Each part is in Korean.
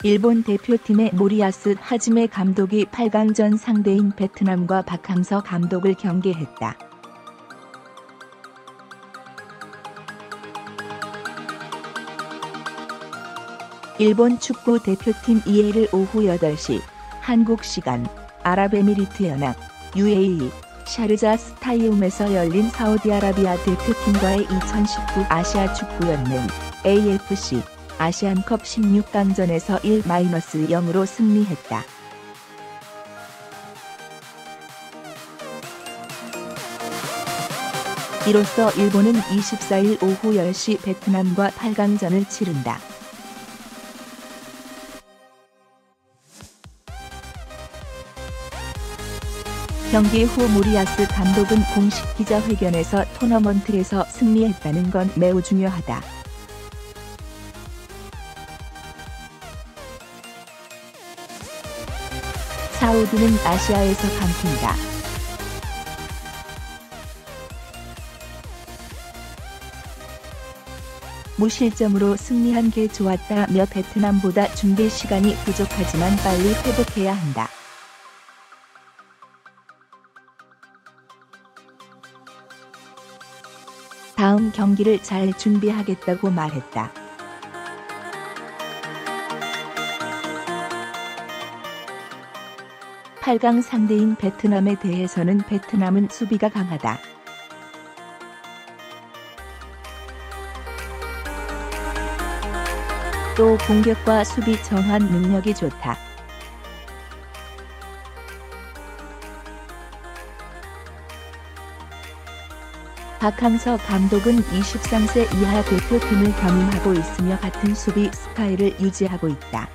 일본 대표팀의 모리야스 하지메 감독이 8강전 상대인 베트남과 박항서 감독을 경계했다. 일본 축구 대표팀 2회를 오후 8시 한국 시간 아랍에미리트연합 UAE 샤르자 스타디움에서 열린 사우디아라비아 대표팀과의 2019 아시아 축구연맹 AFC 아시안컵 16강전에서 1-0으로 승리했다. 이로써 일본은 24일 오후 10시 베트남과 8강전을 치른다. 경기 후 모리야스 감독은 공식 기자회견에서 토너먼트에서 승리했다는 건 매우 중요하다. 사우디는 아시아에서 강팀이다. 무실점으로 승리한 게 좋았다며 베트남보다 준비 시간이 부족하지만 빨리 회복해야 한다. 다음 경기를 잘 준비하겠다고 말했다. (8강) 상대인 베트남에 대해서는 베트남은 수비가 강하다. 또 공격과 수비 전환 능력이 좋다. 박항서 감독은 23세 이하 대표팀을 겸임하고 있으며 같은 수비 스타일을 유지하고 있다.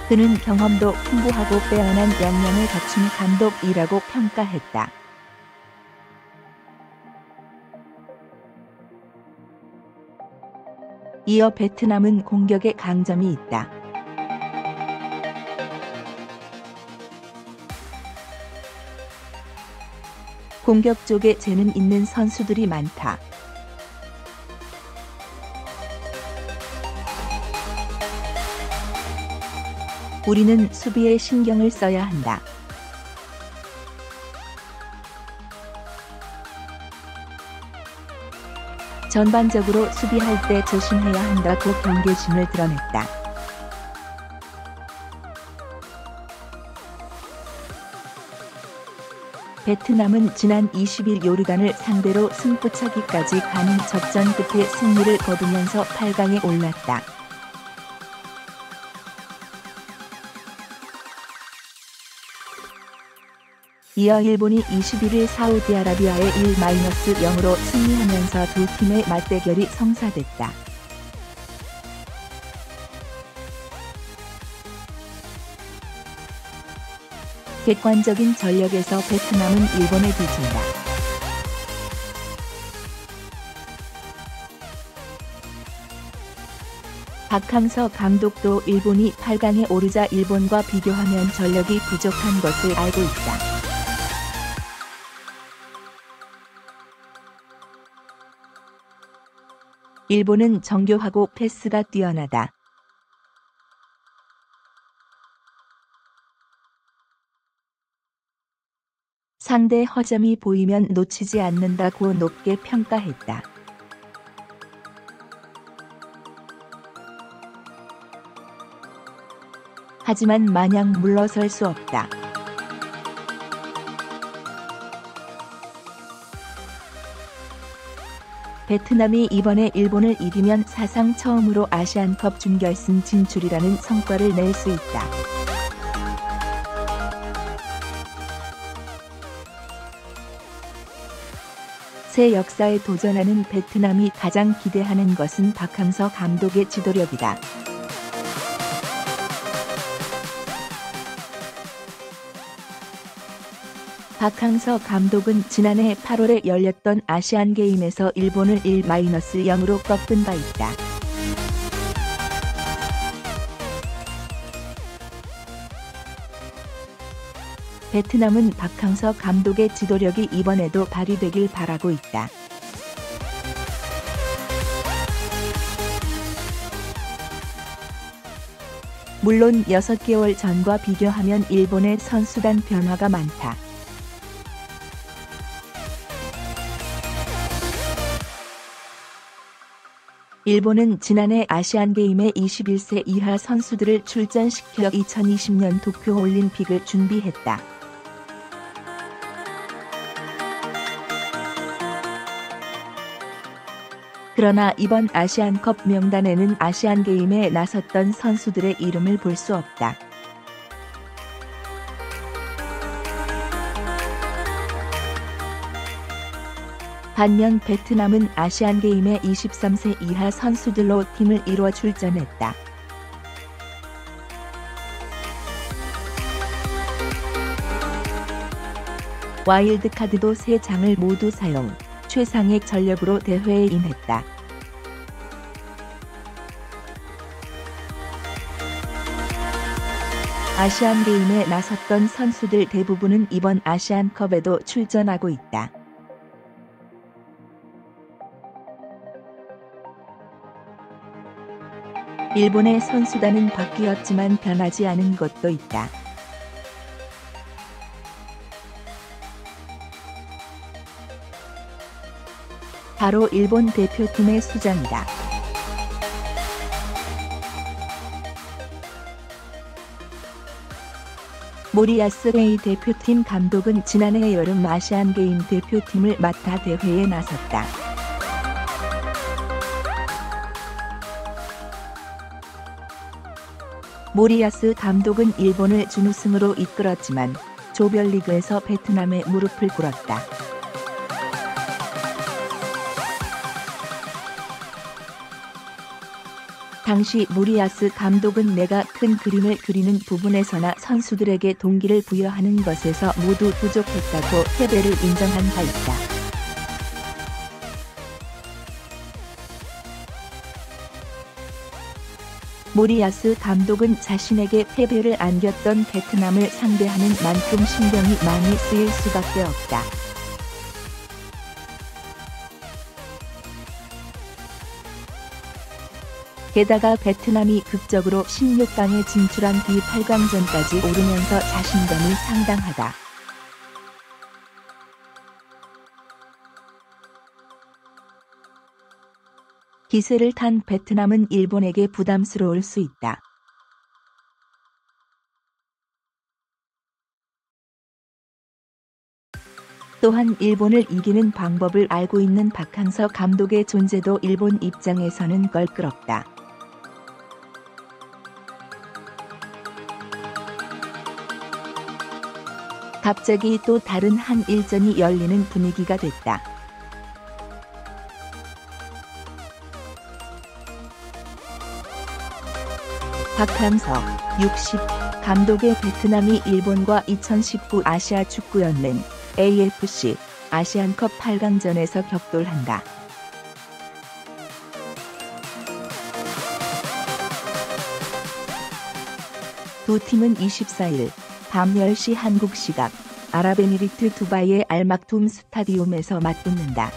그는 경험도 풍부하고 빼어난 역량을 갖춘 감독이라고 평가했다. 이어 베트남은 공격에 강점이 있다. 공격 쪽에 재능 있는 선수들이 많다. 우리는 수비에 신경을 써야 한다. 전반적으로 수비할 때 조심해야 한다고 경계심을 드러냈다. 베트남은 지난 20일 요르단을 상대로 승부차기까지 가는 접전 끝에 승리를 거두면서 8강에 올랐다. 이어 일본이 21일 사우디아라비아에 1-0으로 승리하면서 두 팀의 맞대결이 성사됐다. 객관적인 전력에서 베트남은 일본에 뒤진다. 박항서 감독도 일본이 8강에 오르자 일본과 비교하면 전력이 부족한 것을 알고 있다. 일본은 정교하고 패스가 뛰어나다. 상대 허점이 보이면 놓치지 않는다고 높게 평가했다. 하지만 마냥 물러설 수 없다. 베트남이 이번에 일본을 이기면 사상 처음으로 아시안컵 준결승 진출이라는 성과를 낼 수 있다. 새 역사에 도전하는 베트남이 가장 기대하는 것은 박항서 감독의 지도력이다. 박항서 감독은 지난해 8월에 열렸던 아시안게임에서 일본을 1-0으로 꺾은 바 있다. 베트남은 박항서 감독의 지도력이 이번에도 발휘되길 바라고 있다. 물론 6개월 전과 비교하면 일본의 선수단 변화가 많다. 일본은 지난해 아시안게임에 21세 이하 선수들을 출전시켜 2020년 도쿄올림픽을 준비했다. 그러나 이번 아시안컵 명단에는 아시안게임에 나섰던 선수들의 이름을 볼 수 없다. 반면 베트남은 아시안게임에 23세 이하 선수들로 팀을 이뤄 출전했다. 와일드카드도 3장을 모두 사용, 최상액 전력으로 대회에 임했다. 아시안게임에 나섰던 선수들 대부분은 이번 아시안컵에도 출전하고 있다. 일본의 선수단은 바뀌었지만 변하지 않은 것도 있다. 바로 일본 대표팀의 수장이다. 모리야스 레이 대표팀 감독은 지난해 여름 아시안게임 대표팀을 맡아 대회에 나섰다. 모리야스 감독은 일본을 준우승으로 이끌었지만 조별리그에서 베트남에 무릎을 꿇었다. 당시 모리야스 감독은 내가 큰 그림을 그리는 부분에서나 선수들에게 동기를 부여하는 것에서 모두 부족했다고 패배를 인정한 바 있다. 모리야스 감독은 자신에게 패배를 안겼던 베트남을 상대하는 만큼 신경이 많이 쓰일 수밖에 없다. 게다가 베트남이 극적으로 16강에 진출한 뒤 8강전까지 오르면서 자신감이 상당하다. 기세를 탄 베트남은 일본에게 부담스러울 수 있다. 또한 일본을 이기는 방법을 알고 있는 박항서 감독의 존재도 일본 입장에서는 껄끄럽다. 갑자기 또 다른 한 일전이 열리는 분위기가 됐다. 박항서 60 감독의 베트남이 일본과 2019 아시아 축구연맹 AFC 아시안컵 8강전에서 격돌한다. 두 팀은 24일 밤 10시 한국 시각 아랍에미리트 두바이의 알막툼 스타디움에서 맞붙는다.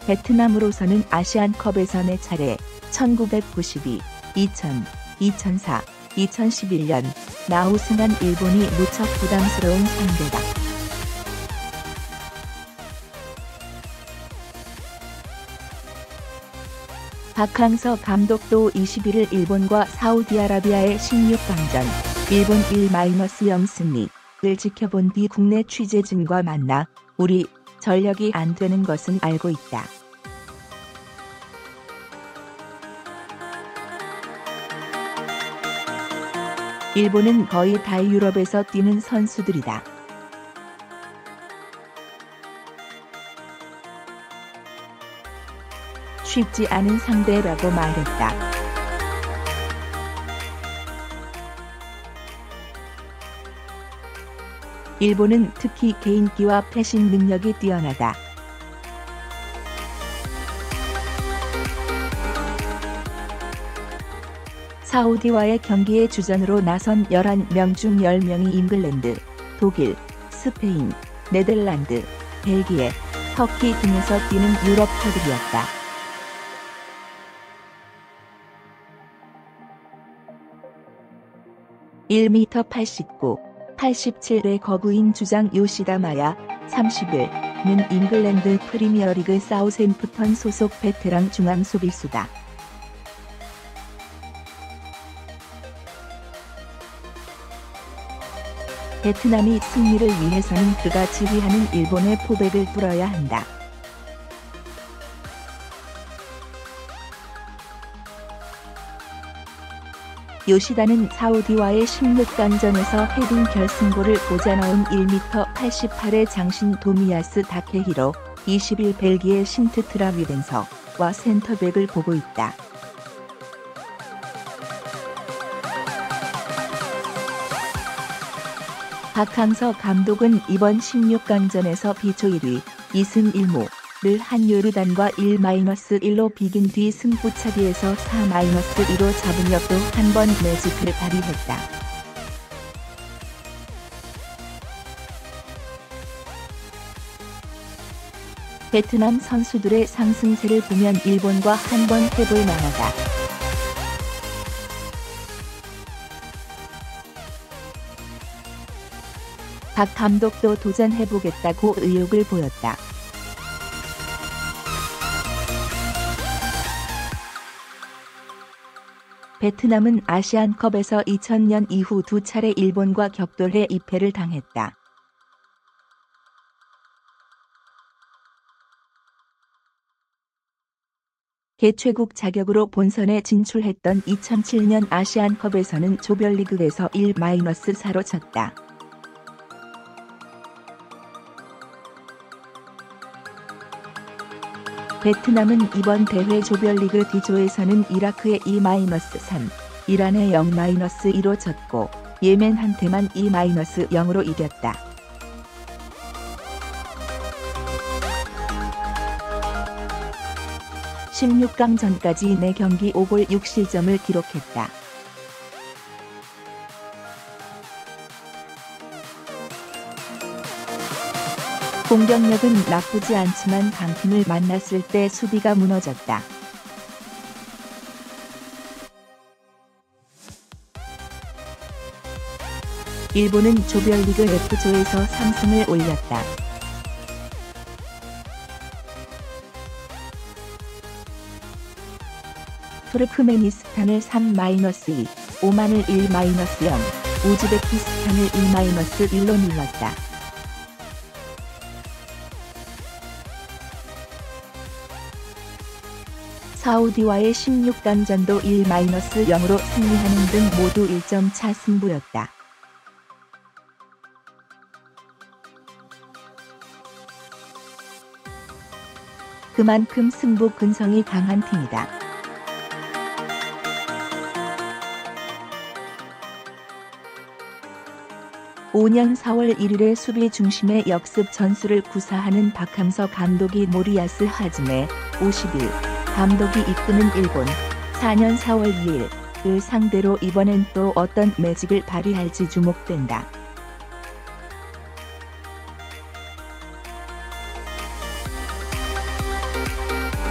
베트남으로서는 아시안컵에서 4차례 1992, 2000, 2004, 2011년 나우승한 일본이 무척 부담스러운 상대다. 박항서 감독도 21일 일본과 사우디아라비아의 16강전 일본 1-0 승리를 지켜본 뒤 국내 취재진과 만나 우리 전력이 안 되는 것은 알고 있다. 일본은 거의 다 유럽에서 뛰는 선수들이다. 쉽지 않은 상대라고 말했다. 일본은 특히 개인기와 패싱 능력이 뛰어나다. 사우디와의 경기에 주전으로 나선 11명 중 10명이 잉글랜드, 독일, 스페인, 네덜란드, 벨기에, 터키 등에서 뛰는 유럽파들이었다. 1m 89, 87의 거구인 주장 요시다 마야, 30은 잉글랜드 프리미어리그 사우샘프턴 소속 베테랑 중앙 수비수다. 베트남이 승리를 위해서는 그가 지휘하는 일본의 포백을 뚫어야 한다. 요시다는 사우디와의 16강전에서 헤딩 결승골을 꽂아 넣은 1m 88의 장신 도미아스 다케히로, 20일 벨기에 신트트라 위덴서와 센터백을 보고 있다. 박항서 감독은 이번 16강전에서 비초 1위, 2승 1무를 한 요르단과 1-1로 비긴 뒤 승부차기에서 4-2로 잡은 역도 한 번 매직을 발휘했다. 베트남 선수들의 상승세를 보면 일본과 한 번 해볼 만하다. 박 감독도 도전해보겠다고 의욕을 보였다. 베트남은 아시안컵에서 2000년 이후 두 차례 일본과 격돌해 2패를 당했다. 개최국 자격으로 본선에 진출했던 2007년 아시안컵에서는 조별리그에서 1-4로 졌다. 베트남은 이번 대회 조별리그 D조에서는 이라크에 2-3, 이란에 0-2로 졌고 예멘한테만 2-0으로 이겼다. (16강전까지 4경기 5골 6실점을 기록했다. 공격력은 나쁘지 않지만 강팀을 만났을 때 수비가 무너졌다. 일본은 조별리그 F조에서 3승을 올렸다. 투르크메니스탄을 3-2, 오만을 1-0, 우즈베키스탄을 2-1로 눌렀다. 사우디와의 16강전도 1-0으로 승리하는 등 모두 1점 차 승부였다. 그만큼 승부 근성이 강한 팀이다. (5년 4월 1일에 수비 중심의 역습 전술을 구사하는 박항서 감독이 모리야스 하즈메, 50일, 감독이 이끄는 일본, 4년 4월 2일을 상대로 이번엔 또 어떤 매직을 발휘할지 주목된다.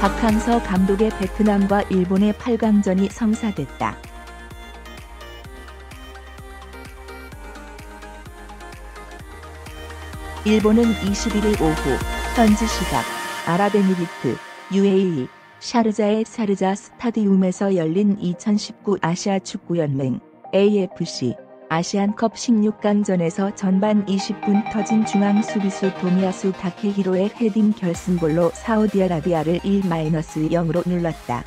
박항서 감독의 베트남과 일본의 8강전이 성사됐다. 일본은 21일 오후 현지 시각 아랍에미리트 UAE 샤르자의 사르자 스타디움에서 열린 2019 아시아 축구연맹 AFC 아시안컵 16강전에서 전반 20분 터진 중앙 수비수 도미야수 다케히로의 헤딩 결승골로 사우디아라비아를 1-0으로 눌렀다.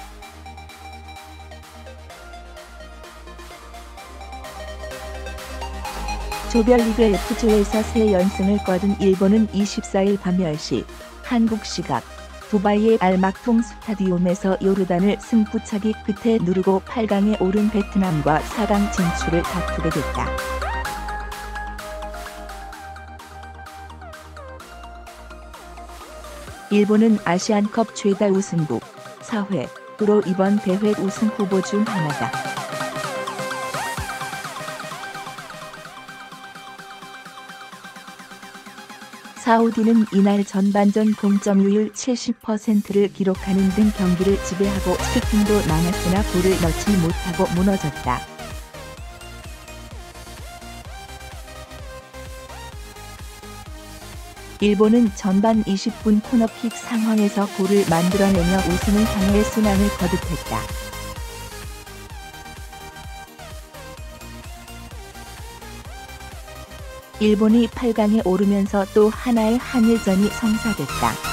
조별리그 F조에서 3연승을 거둔 일본은 24일 밤 10시 한국 시각 두바이의 알막통 스타디움에서 요르단을 승부차기 끝에 누르고 8강에 오른 베트남과 4강 진출을 다투게 됐다. 일본은 아시안컵 최다 우승국 4회로 이번 대회 우승 후보 중 하나다. 사우디는 이날 전반전 동점률 70%를 기록하는 등 경기를 지배하고 슈팅도 많았으나 골을 넣지 못하고 무너졌다. 일본은 전반 20분 코너킥 상황에서 골을 만들어내며 우승을 향해 순항을 거듭했다. 일본이 8강에 오르면서 또 하나의 한일전이 성사됐다.